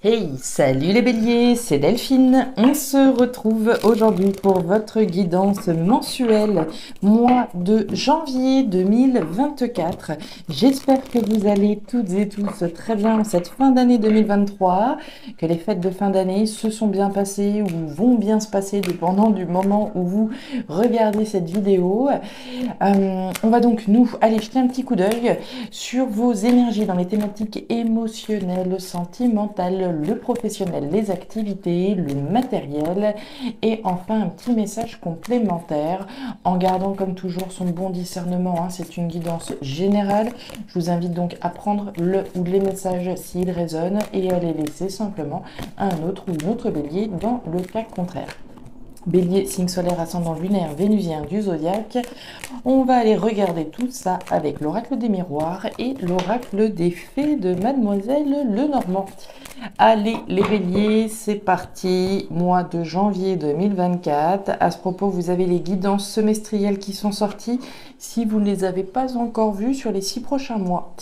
Hey, salut les béliers, c'est Delphine. On se retrouve aujourd'hui pour votre guidance mensuelle, mois de janvier 2024. J'espère que vous allez toutes et tous très bien en cette fin d'année 2023, que les fêtes de fin d'année se sont bien passées ou vont bien se passer dépendant du moment où vous regardez cette vidéo. On va donc nous aller jeter un petit coup d'œil sur vos énergies dans les thématiques émotionnelles, sentimentales, le professionnel, les activités, le matériel et enfin un petit message complémentaire en gardant comme toujours son bon discernement. C'est une guidance générale. Je vous invite donc à prendre le ou les messages s'ils résonnent et à les laisser simplement à un autre ou une autre bélier dans le cas contraire. Bélier, signe solaire, ascendant lunaire, vénusien du zodiaque. On va aller regarder tout ça avec l'oracle des miroirs et l'oracle des fées de Mademoiselle Lenormand. Allez les béliers, c'est parti, mois de janvier 2024. À ce propos, vous avez les guidances semestrielles qui sont sorties si vous ne les avez pas encore vues sur les 6 prochains mois.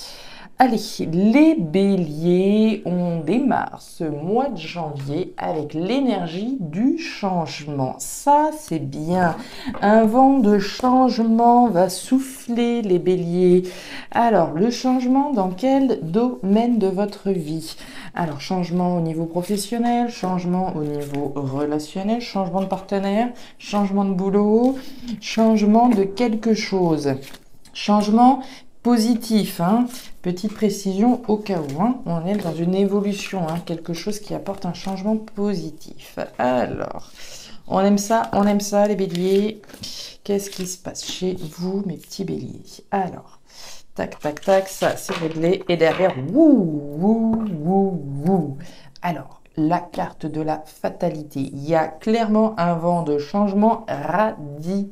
Allez, les béliers, on démarre ce mois de janvier avec l'énergie du changement. Ça, c'est bien. Un vent de changement va souffler les béliers. Alors, le changement dans quel domaine de votre vie? Alors, changement au niveau professionnel, changement au niveau relationnel, changement de partenaire, changement de boulot, changement de quelque chose. Changement positif, petite précision au cas où, on est dans une évolution, quelque chose qui apporte un changement positif. Alors, on aime ça les béliers. Qu'est-ce qui se passe chez vous, mes petits béliers? Alors, tac, tac, tac, ça c'est réglé. Et derrière, wouh. Alors, la carte de la fatalité. Il y a clairement un vent de changement radical.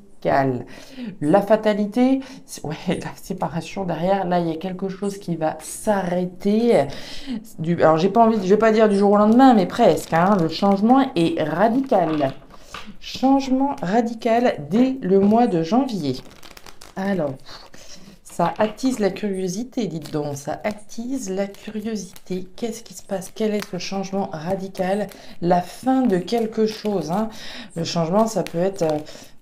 La fatalité, ouais, la séparation derrière, là il y a quelque chose qui va s'arrêter. Alors je vais pas dire du jour au lendemain, mais presque. Le changement est radical. Changement radical dès le mois de janvier. Alors, ça attise la curiosité, dites donc, ça attise la curiosité. Qu'est-ce qui se passe? Quel est ce changement radical? La fin de quelque chose. Le changement, ça peut être,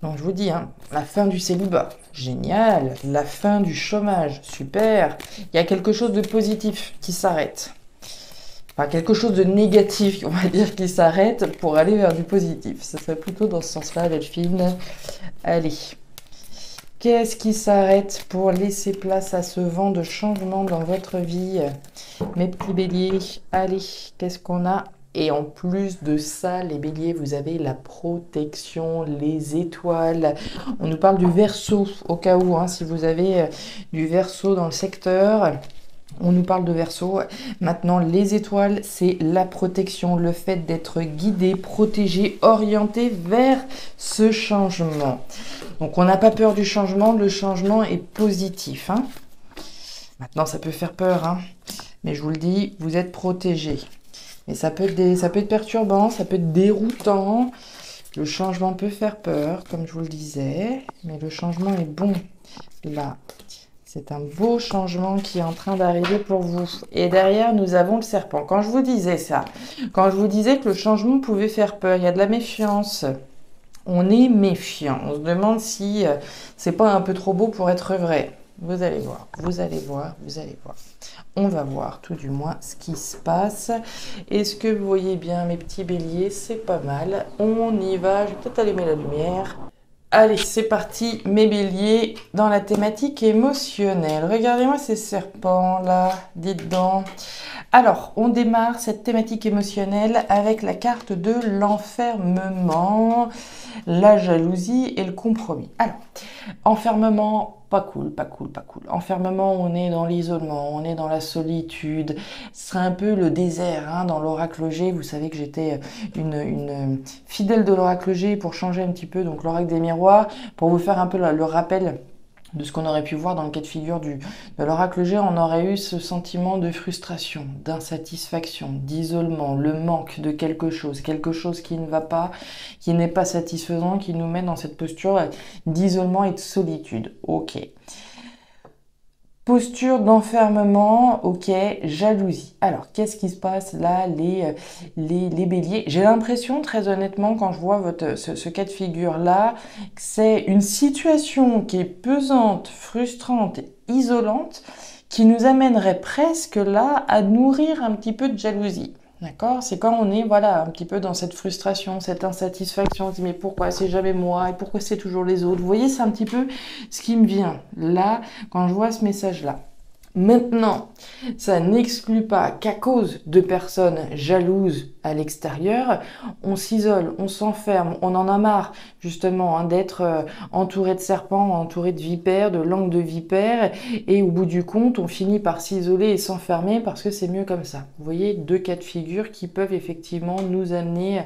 donc je vous dis, la fin du célibat, génial. La fin du chômage, super. Il y a quelque chose de positif qui s'arrête. Enfin, quelque chose de négatif, on va dire, qui s'arrête pour aller vers du positif. Ça serait plutôt dans ce sens-là, Delphine. Allez. Qu'est-ce qui s'arrête pour laisser place à ce vent de changement dans votre vie? Mes petits béliers, allez, qu'est-ce qu'on a? Et en plus de ça, les béliers, vous avez la protection, les étoiles. On nous parle du Verseau, au cas où, si vous avez du Verseau dans le secteur. On nous parle de Verseau. Maintenant, les étoiles, c'est la protection, le fait d'être guidé, protégé, orienté vers ce changement. Donc, on n'a pas peur du changement. Le changement est positif. Maintenant, ça peut faire peur. Mais je vous le dis, vous êtes protégé. Mais ça peut être perturbant, ça peut être déroutant. Le changement peut faire peur, comme je vous le disais. Mais le changement est bon. Là, c'est un beau changement qui est en train d'arriver pour vous. Et derrière, nous avons le serpent. Quand je vous disais ça, quand je vous disais que le changement pouvait faire peur, il y a de la méfiance. On est méfiant. On se demande si c'est pas un peu trop beau pour être vrai. Vous allez voir, vous allez voir, vous allez voir. On va voir tout du moins ce qui se passe. Est-ce que vous voyez bien mes petits béliers? C'est pas mal. On y va. Je vais peut-être allumer la lumière. Allez, c'est parti, mes béliers, dans la thématique émotionnelle. Regardez-moi ces serpents, là, dites donc. Alors, on démarre cette thématique émotionnelle avec la carte de l'enfermement, la jalousie et le compromis. Alors, enfermement, pas cool. Enfermement, on est dans l'isolement, on est dans la solitude. Ce serait un peu le désert dans l'oracle G. Vous savez que j'étais une fidèle de l'oracle G pour changer un petit peu, donc l'oracle des miroirs, pour vous faire un peu le rappel de ce qu'on aurait pu voir dans le cas de figure de l'oracle G. On aurait eu ce sentiment de frustration, d'insatisfaction, d'isolement, le manque de quelque chose qui ne va pas, qui n'est pas satisfaisant, qui nous met dans cette posture d'isolement et de solitude. Ok. Posture d'enfermement, ok, jalousie. Alors, qu'est-ce qui se passe là, les béliers? J'ai l'impression, très honnêtement, quand je vois ce cas de figure-là, que c'est une situation qui est pesante, frustrante, isolante, qui nous amènerait presque là à nourrir un petit peu de jalousie. D'accord? C'est quand on est, voilà, un petit peu dans cette frustration, cette insatisfaction, on se dit mais pourquoi c'est jamais moi et pourquoi c'est toujours les autres? Vous voyez, c'est un petit peu ce qui me vient là quand je vois ce message-là. Maintenant, ça n'exclut pas qu'à cause de personnes jalouses à l'extérieur, on s'isole, on s'enferme, on en a marre justement d'être entouré de serpents, entouré de vipères, de langues de vipères, et au bout du compte, on finit par s'isoler et s'enfermer parce que c'est mieux comme ça. Vous voyez, deux cas de figure qui peuvent effectivement nous amener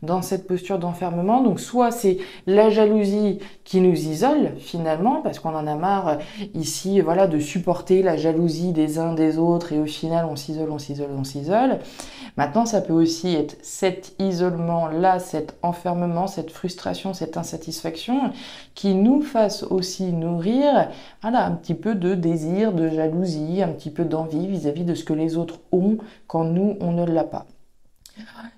dans cette posture d'enfermement. Donc soit c'est la jalousie qui nous isole finalement, parce qu'on en a marre ici, voilà, de supporter la jalousie des uns des autres et au final on s'isole, on s'isole, on s'isole. Maintenant, ça peut aussi être cet isolement-là, cet enfermement, cette frustration, cette insatisfaction qui nous fasse aussi nourrir, voilà, un petit peu de désir, de jalousie, un petit peu d'envie vis-à-vis de ce que les autres ont quand nous, on ne l'a pas.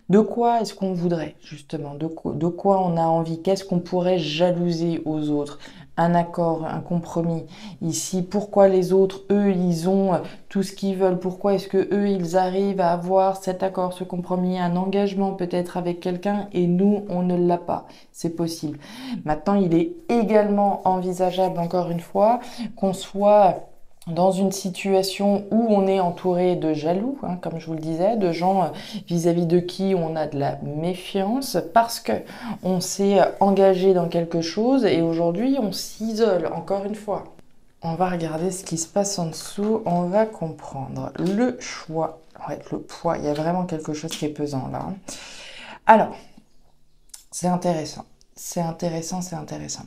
De quoi est-ce qu'on voudrait, justement? De quoi on a envie? Qu'est-ce qu'on pourrait jalouser aux autres? Un accord, un compromis. Ici, pourquoi les autres, eux, ils ont tout ce qu'ils veulent? Pourquoi est-ce que eux, ils arrivent à avoir cet accord, ce compromis, un engagement peut-être avec quelqu'un et nous, on ne l'a pas? C'est possible. Maintenant, il est également envisageable, encore une fois, qu'on soit dans une situation où on est entouré de jaloux, comme je vous le disais, de gens vis-à-vis de qui on a de la méfiance parce que on s'est engagé dans quelque chose et aujourd'hui on s'isole, encore une fois. On va regarder ce qui se passe en dessous, on va comprendre le choix, ouais, le poids, il y a vraiment quelque chose qui est pesant là. Alors, c'est intéressant, c'est intéressant, c'est intéressant.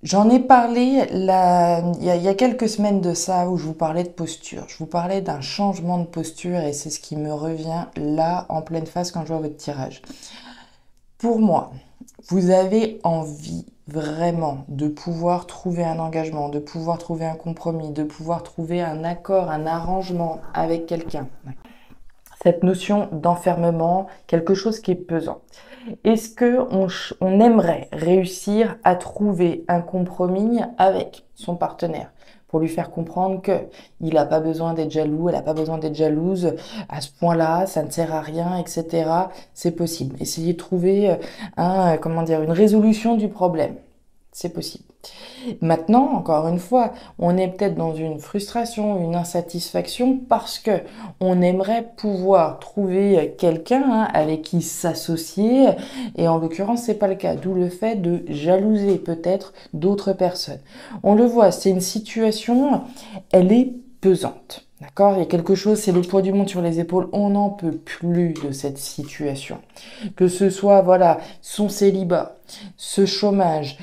J'en ai parlé il y a quelques semaines de ça où je vous parlais de posture. Je vous parlais d'un changement de posture et c'est ce qui me revient là en pleine face quand je vois votre tirage. Pour moi, vous avez envie vraiment de pouvoir trouver un engagement, de pouvoir trouver un compromis, de pouvoir trouver un accord, un arrangement avec quelqu'un. Cette notion d'enfermement, quelque chose qui est pesant. Est-ce qu'on aimerait réussir à trouver un compromis avec son partenaire pour lui faire comprendre qu'il n'a pas besoin d'être jaloux, elle n'a pas besoin d'être jalouse à ce point-là, ça ne sert à rien, etc. C'est possible. Essayez de trouver une résolution du problème. C'est possible. Maintenant, encore une fois, on est peut-être dans une frustration, une insatisfaction parce que on aimerait pouvoir trouver quelqu'un avec qui s'associer et en l'occurrence, c'est pas le cas. D'où le fait de jalouser peut-être d'autres personnes. On le voit, c'est une situation, elle est pesante. D'accord? Il y a quelque chose, c'est le poids du monde sur les épaules. On n'en peut plus de cette situation. Que ce soit, voilà, son célibat, ce chômage,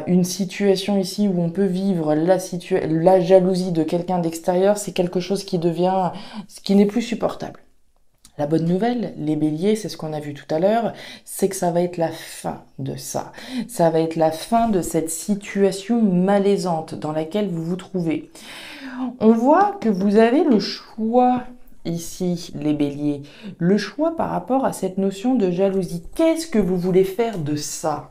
une situation ici où on peut vivre la jalousie de quelqu'un d'extérieur, c'est quelque chose qui n'est plus supportable. La bonne nouvelle, les béliers, c'est ce qu'on a vu tout à l'heure, c'est que ça va être la fin de ça. Ça va être la fin de cette situation malaisante dans laquelle vous vous trouvez. On voit que vous avez le choix ici, les béliers, le choix par rapport à cette notion de jalousie. Qu'est-ce que vous voulez faire de ça?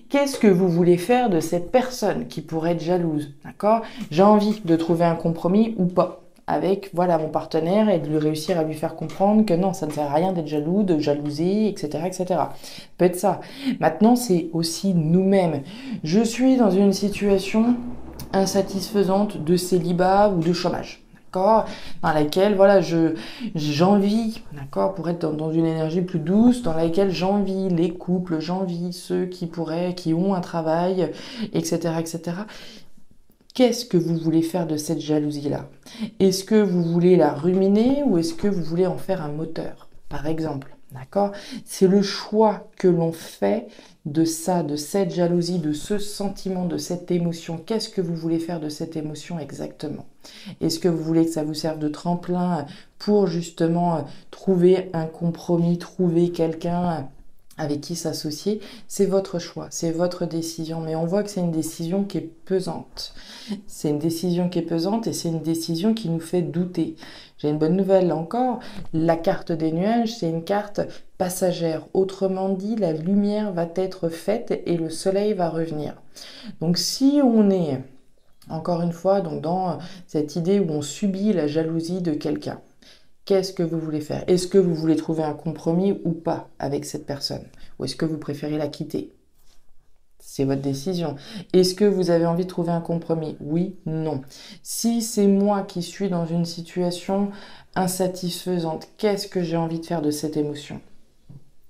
Qu'est-ce que vous voulez faire de cette personne qui pourrait être jalouse? D'accord? J'ai envie de trouver un compromis ou pas avec, voilà, mon partenaire et de lui réussir à lui faire comprendre que non, ça ne sert à rien d'être jaloux, de jalouser, etc., etc. Peut être ça. Maintenant, c'est aussi nous-mêmes. Je suis dans une situation insatisfaisante de célibat ou de chômage, d'accord, dans laquelle voilà j'envie, d'accord, pour être dans une énergie plus douce, dans laquelle j'envie les couples, j'envie ceux qui ont un travail, etc., etc. Qu'est-ce que vous voulez faire de cette jalousie-là? Est-ce que vous voulez la ruminer ou est-ce que vous voulez en faire un moteur, par exemple? D'accord? C'est le choix que l'on fait de ça, de cette jalousie, de ce sentiment, de cette émotion. Qu'est-ce que vous voulez faire de cette émotion exactement? Est-ce que vous voulez que ça vous serve de tremplin pour justement trouver un compromis, trouver quelqu'un avec qui s'associer, c'est votre choix, c'est votre décision. Mais on voit que c'est une décision qui est pesante. C'est une décision qui est pesante et c'est une décision qui nous fait douter. J'ai une bonne nouvelle là encore, la carte des nuages, c'est une carte passagère. Autrement dit, la lumière va être faite et le soleil va revenir. Donc si on est, encore une fois, donc dans cette idée où on subit la jalousie de quelqu'un, qu'est-ce que vous voulez faire? Est-ce que vous voulez trouver un compromis ou pas avec cette personne? Ou est-ce que vous préférez la quitter? C'est votre décision. Est-ce que vous avez envie de trouver un compromis? Oui, non. Si c'est moi qui suis dans une situation insatisfaisante, qu'est-ce que j'ai envie de faire de cette émotion?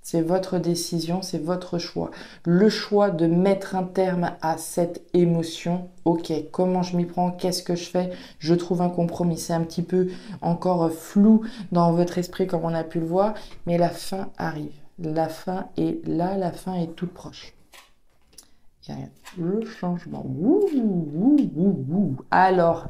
C'est votre décision, c'est votre choix. Le choix de mettre un terme à cette émotion. Ok, comment je m'y prends? Qu'est-ce que je fais? Je trouve un compromis. C'est un petit peu encore flou dans votre esprit comme on a pu le voir, mais la fin arrive. La fin est là, la fin est toute proche. Le changement. Alors,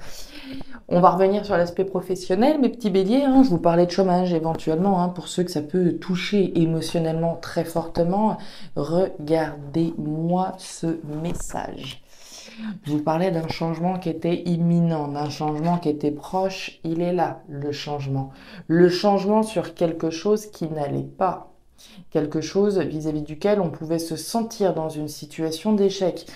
on va revenir sur l'aspect professionnel, mes petits béliers. Je vous parlais de chômage éventuellement, pour ceux que ça peut toucher émotionnellement très fortement. Regardez-moi ce message. Je vous parlais d'un changement qui était imminent, d'un changement qui était proche. Il est là, le changement. Le changement sur quelque chose qui n'allait pas. Quelque chose vis-à-vis duquel on pouvait se sentir dans une situation d'échec,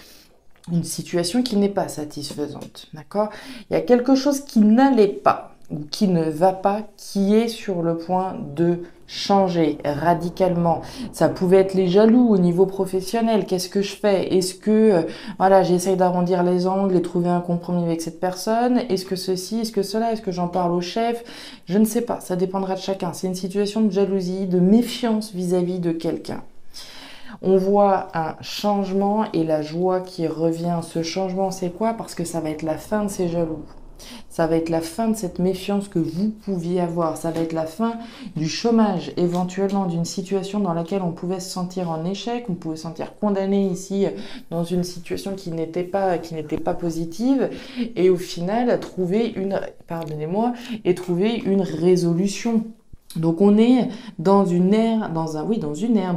une situation qui n'est pas satisfaisante, d'accord? Il y a quelque chose qui n'allait pas ou qui ne va pas, qui est sur le point de changer radicalement. Ça pouvait être les jaloux au niveau professionnel. Qu'est-ce que je fais? Est-ce que voilà, j'essaye d'arrondir les angles et trouver un compromis avec cette personne? Est-ce que ceci, est-ce que cela, est-ce que j'en parle au chef? Je ne sais pas, ça dépendra de chacun. C'est une situation de jalousie, de méfiance vis-à-vis de quelqu'un. On voit un changement et la joie qui revient. Ce changement, c'est quoi? Parce que ça va être la fin de ces jaloux. Ça va être la fin de cette méfiance que vous pouviez avoir. Ça va être la fin du chômage, éventuellement d'une situation dans laquelle on pouvait se sentir en échec, on pouvait se sentir condamné ici dans une situation qui n'était pas positive. Et au final, trouver une résolution. Donc on est dans une ère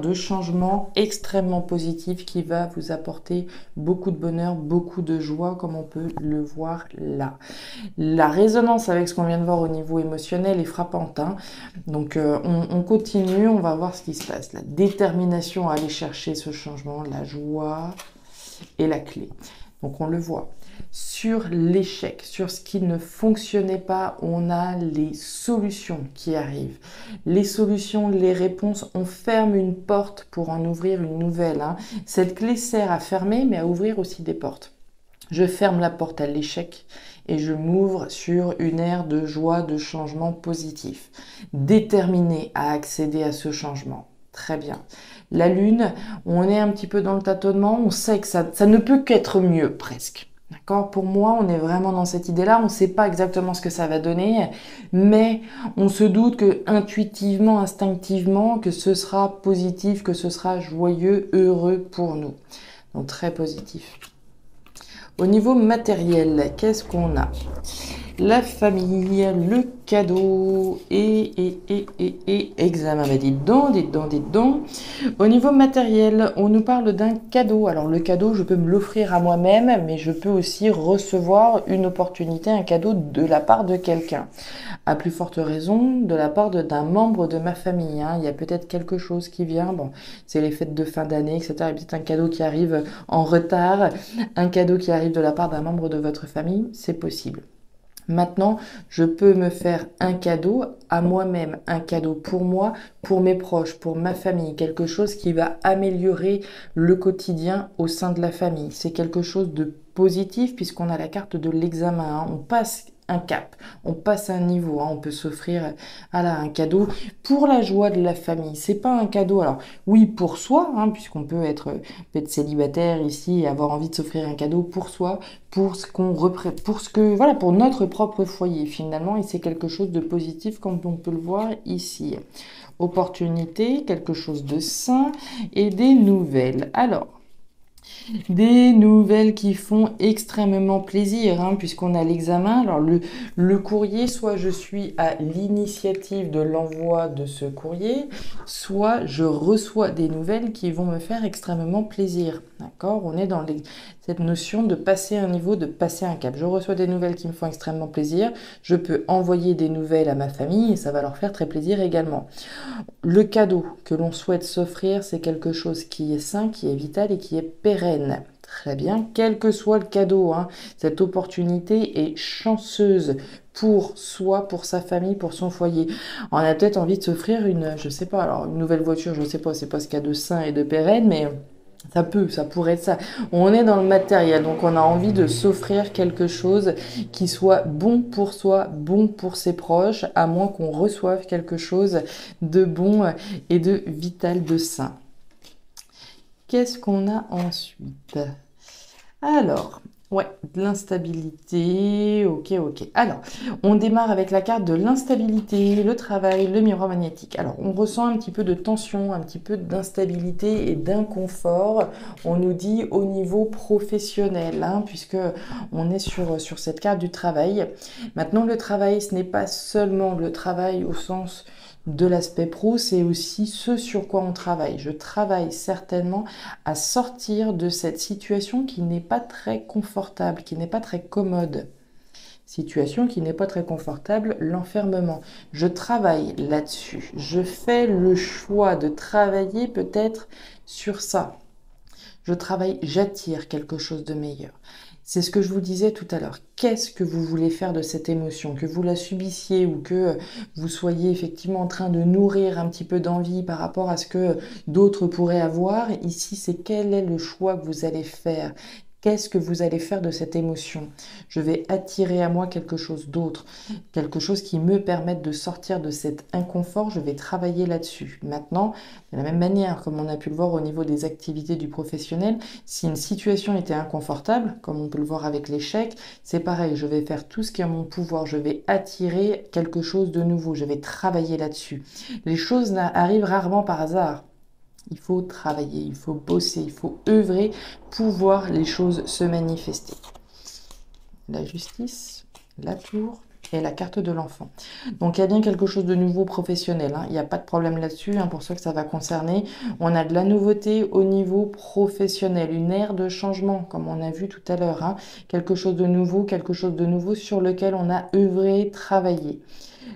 de changement extrêmement positif qui va vous apporter beaucoup de bonheur, beaucoup de joie, comme on peut le voir là. La résonance avec ce qu'on vient de voir au niveau émotionnel est frappante. Donc on continue, on va voir ce qui se passe. La détermination à aller chercher ce changement, la joie et la clé. Donc on le voit. Sur l'échec, sur ce qui ne fonctionnait pas, on a les solutions qui arrivent. Les solutions, les réponses, on ferme une porte pour en ouvrir une nouvelle. Cette clé sert à fermer, mais à ouvrir aussi des portes. Je ferme la porte à l'échec et je m'ouvre sur une ère de joie, de changement positif. Déterminé à accéder à ce changement. Très bien. La lune, on est un petit peu dans le tâtonnement, on sait que ça ne peut qu'être mieux presque. D'accord? Pour moi, on est vraiment dans cette idée-là. On ne sait pas exactement ce que ça va donner, mais on se doute que intuitivement, instinctivement, que ce sera positif, que ce sera joyeux, heureux pour nous. Donc très positif. Au niveau matériel, qu'est-ce qu'on a? La famille, le cadeau et examen. Bah, dites donc. Au niveau matériel, on nous parle d'un cadeau. Alors le cadeau, je peux me l'offrir à moi-même, mais je peux aussi recevoir une opportunité, un cadeau de la part de quelqu'un. À plus forte raison, de la part d'un membre de ma famille. Il y a peut-être quelque chose qui vient. Bon, c'est les fêtes de fin d'année, etc. Il y a peut-être un cadeau qui arrive en retard, un cadeau qui arrive de la part d'un membre de votre famille. C'est possible. Maintenant, je peux me faire un cadeau à moi-même, un cadeau pour moi, pour mes proches, pour ma famille, quelque chose qui va améliorer le quotidien au sein de la famille. C'est quelque chose de positif puisqu'on a la carte de l'examen. On passe un cap, on passe un niveau, on peut s'offrir un cadeau pour la joie de la famille. C'est pas un cadeau, alors oui pour soi, puisqu'on peut être célibataire ici et avoir envie de s'offrir un cadeau pour soi, pour notre propre foyer finalement, et c'est quelque chose de positif comme on peut le voir ici. Opportunité, quelque chose de sain et des nouvelles. Alors, Des nouvelles qui font extrêmement plaisir, hein, puisqu'on a l'examen. Alors le courrier, soit je suis à l'initiative de l'envoi de ce courrier, soit je reçois des nouvelles qui vont me faire extrêmement plaisir. D'accord? On est dans cette notion de passer un niveau, de passer un cap. Je reçois des nouvelles qui me font extrêmement plaisir. Je peux envoyer des nouvelles à ma famille et ça va leur faire très plaisir également. Le cadeau que l'on souhaite s'offrir, c'est quelque chose qui est sain, qui est vital et qui est pérenne. Très bien, quel que soit le cadeau, hein, cette opportunité est chanceuse pour soi, pour sa famille, pour son foyer. On a peut-être envie de s'offrir je sais pas, alors une nouvelle voiture, je sais pas, c'est pas ce qu'il y a de sain et de pérenne, mais ça pourrait être ça. On est dans le matériel, donc on a envie de s'offrir quelque chose qui soit bon pour soi, bon pour ses proches, à moins qu'on reçoive quelque chose de bon et de vital, de sain. Qu'est-ce qu'on a ensuite? Alors, ouais, de l'instabilité, ok. Alors, on démarre avec la carte de l'instabilité, le travail, le miroir magnétique. Alors, on ressent un petit peu de tension, un petit peu d'instabilité et d'inconfort. On nous dit au niveau professionnel, hein, puisque on est sur cette carte du travail. Maintenant, le travail, ce n'est pas seulement le travail au sens de l'aspect pro, c'est aussi ce sur quoi on travaille. Je travaille certainement à sortir de cette situation qui n'est pas très confortable, qui n'est pas très commode. Situation qui n'est pas très confortable, l'enfermement. Je travaille là-dessus. Je fais le choix de travailler peut-être sur ça. Je travaille, j'attire quelque chose de meilleur. C'est ce que je vous disais tout à l'heure. Qu'est-ce que vous voulez faire de cette émotion? Que vous la subissiez ou que vous soyez effectivement en train de nourrir un petit peu d'envie par rapport à ce que d'autres pourraient avoir. Ici, c'est quel est le choix que vous allez faire? Qu'est-ce que vous allez faire de cette émotion? Je vais attirer à moi quelque chose d'autre, quelque chose qui me permette de sortir de cet inconfort. Je vais travailler là-dessus. Maintenant, de la même manière, comme on a pu le voir au niveau des activités du professionnel, si une situation était inconfortable, comme on peut le voir avec l'échec, c'est pareil. Je vais faire tout ce qui est à mon pouvoir. Je vais attirer quelque chose de nouveau. Je vais travailler là-dessus. Les choses arrivent rarement par hasard. Il faut travailler, il faut bosser, il faut œuvrer pour voir les choses se manifester. La justice, la tour et la carte de l'enfant. Donc il y a bien quelque chose de nouveau professionnel, hein. Il n'y a pas de problème là-dessus, hein, pour ceux que ça va concerner. On a de la nouveauté au niveau professionnel, une ère de changement, comme on a vu tout à l'heure, hein. Quelque chose de nouveau sur lequel on a œuvré, travaillé.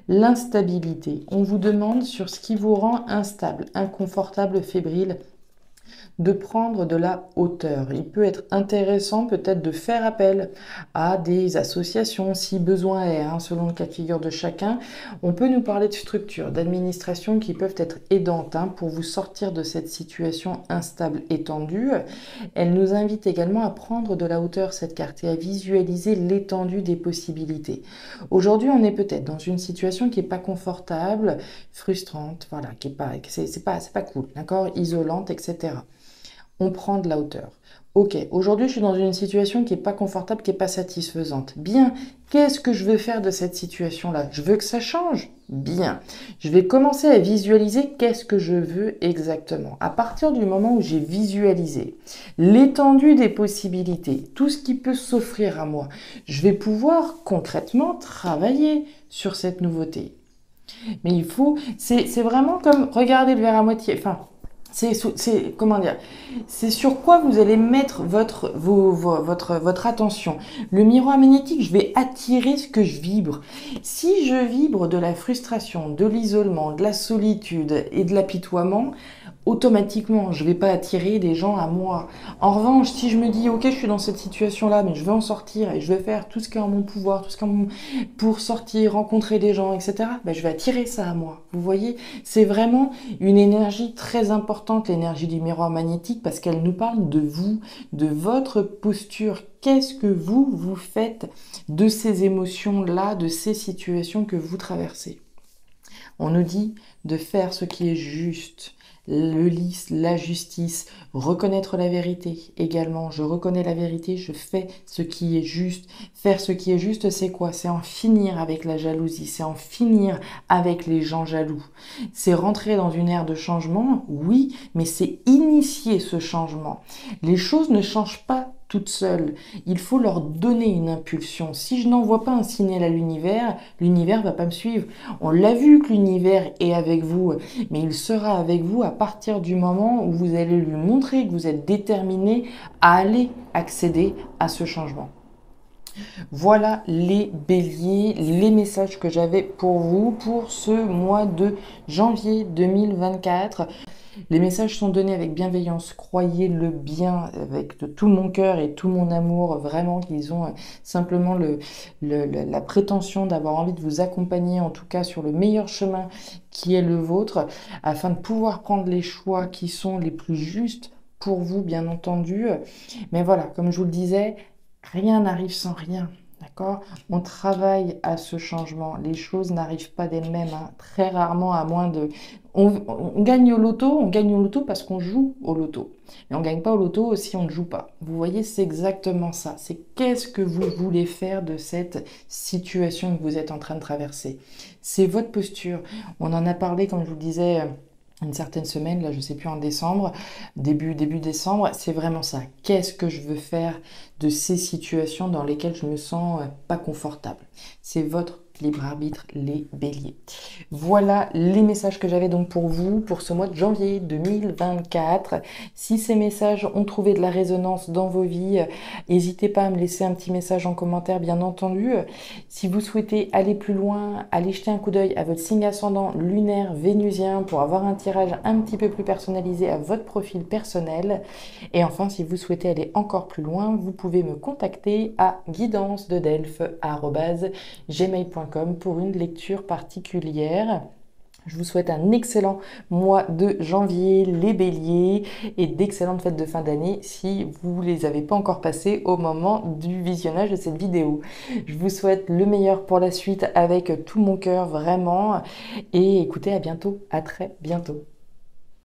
L'instabilité. On vous demande sur ce qui vous rend instable, inconfortable, fébrile, de prendre de la hauteur. Il peut être intéressant peut-être de faire appel à des associations si besoin est, hein, selon le cas de figure de chacun. On peut nous parler de structures, d'administration qui peuvent être aidantes, hein, pour vous sortir de cette situation instable et tendue. Elle nous invite également à prendre de la hauteur, cette carte, et à visualiser l'étendue des possibilités. Aujourd'hui, on est peut-être dans une situation qui n'est pas confortable, frustrante, voilà, qui est pas, c'est pas cool, d'accord, isolante, etc. On prend de la hauteur. Ok, aujourd'hui je suis dans une situation qui n'est pas confortable, qui n'est pas satisfaisante. Bien, qu'est-ce que je veux faire de cette situation-là? Je veux que ça change. Bien, je vais commencer à visualiser qu'est-ce que je veux exactement. À partir du moment où j'ai visualisé l'étendue des possibilités, tout ce qui peut s'offrir à moi, je vais pouvoir concrètement travailler sur cette nouveauté. Mais il faut, c'est vraiment comme regarder le verre à moitié, enfin, comment dire, c'est sur quoi vous allez mettre votre attention. Le miroir magnétique, je vais attirer ce que je vibre. Si je vibre de la frustration, de l'isolement, de la solitude et de l'apitoiement, automatiquement, je ne vais pas attirer des gens à moi. En revanche, si je me dis, ok, je suis dans cette situation-là, mais je veux en sortir et je vais faire tout ce qui est en mon pouvoir, pour sortir, rencontrer des gens, etc., ben, je vais attirer ça à moi. Vous voyez, c'est vraiment une énergie très importante, l'énergie du miroir magnétique, parce qu'elle nous parle de vous, de votre posture. Qu'est-ce que vous faites de ces émotions-là, de ces situations que vous traversez? On nous dit de faire ce qui est juste, le lisse, la justice, reconnaître la vérité également. Je reconnais la vérité, je fais ce qui est juste. Faire ce qui est juste, c'est quoi? C'est en finir avec la jalousie, c'est en finir avec les gens jaloux. C'est rentrer dans une ère de changement, oui, mais c'est initier ce changement. Les choses ne changent pas toutes seules. Il faut leur donner une impulsion. Si je n'envoie pas un signal à l'univers va pas me suivre. On l'a vu que l'univers est avec vous, mais il sera avec vous à partir du moment où vous allez lui montrer que vous êtes déterminé à aller accéder à ce changement. Voilà les béliers, les messages que j'avais pour vous pour ce mois de janvier 2024. Les messages sont donnés avec bienveillance, croyez-le bien, avec de tout mon cœur et tout mon amour, vraiment qu'ils ont simplement la prétention d'avoir envie de vous accompagner, en tout cas sur le meilleur chemin qui est le vôtre, afin de pouvoir prendre les choix qui sont les plus justes pour vous, bien entendu. Mais voilà, comme je vous le disais, rien n'arrive sans rien. D'accord? On travaille à ce changement. Les choses n'arrivent pas d'elles-mêmes, hein. Très rarement, à moins de... On gagne on gagne au loto parce qu'on joue au loto. Mais on ne gagne pas au loto si on ne joue pas. Vous voyez, c'est exactement ça. C'est qu'est-ce que vous voulez faire de cette situation que vous êtes en train de traverser. C'est votre posture. On en a parlé, comme je vous le disais, une certaine semaine, là je sais plus, en décembre, début décembre, c'est vraiment ça. Qu'est-ce que je veux faire de ces situations dans lesquelles je me sens pas confortable? C'est votre libre arbitre, les béliers. Voilà les messages que j'avais donc pour vous pour ce mois de janvier 2024. Si ces messages ont trouvé de la résonance dans vos vies, n'hésitez pas à me laisser un petit message en commentaire, bien entendu. Si vous souhaitez aller plus loin, allez jeter un coup d'œil à votre signe ascendant lunaire vénusien pour avoir un tirage un petit peu plus personnalisé à votre profil personnel. Et enfin, si vous souhaitez aller encore plus loin, vous pouvez me contacter à guidancededelphes@gmail.com pour une lecture particulière. Je vous souhaite un excellent mois de janvier, les béliers, et d'excellentes fêtes de fin d'année si vous ne les avez pas encore passées au moment du visionnage de cette vidéo. Je vous souhaite le meilleur pour la suite avec tout mon cœur, vraiment. Et écoutez, à bientôt, à très bientôt.